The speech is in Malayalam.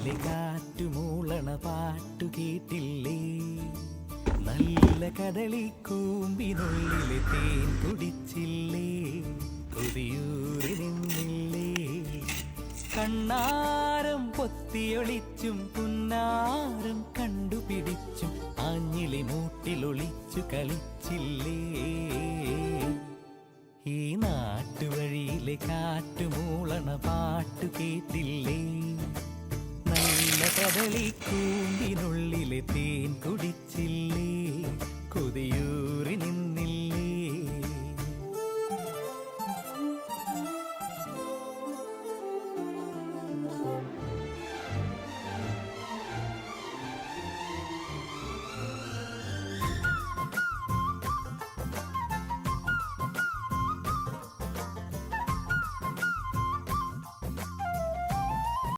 നാട്ടുവഴിയിലെ കാറ്റുമൂളണ പാട്ടു കേട്ടില്ലേ? നല്ല കദളിക്കൂമ്പിനുള്ളിലെ തേൻ കുടിച്ചില്ലേ? കൊതിയൂറി നിന്നില്ലേ? കണ്ണാരം പൊത്തിയൊളിച്ചും പുന്നാരം കണ്ടുപിടിച്ചും ആഞ്ഞിലി മൂട്ടിലൊളിച്ചു കളിച്ചില്ലേ? ഈ നാട്ടുവഴിയിലെ കാറ്റുമൂളണ പാട്ടു കേട്ടില്ലേ? നല്ല കദളിക്കൂമ്പിനുള്ളിലെ തേൻ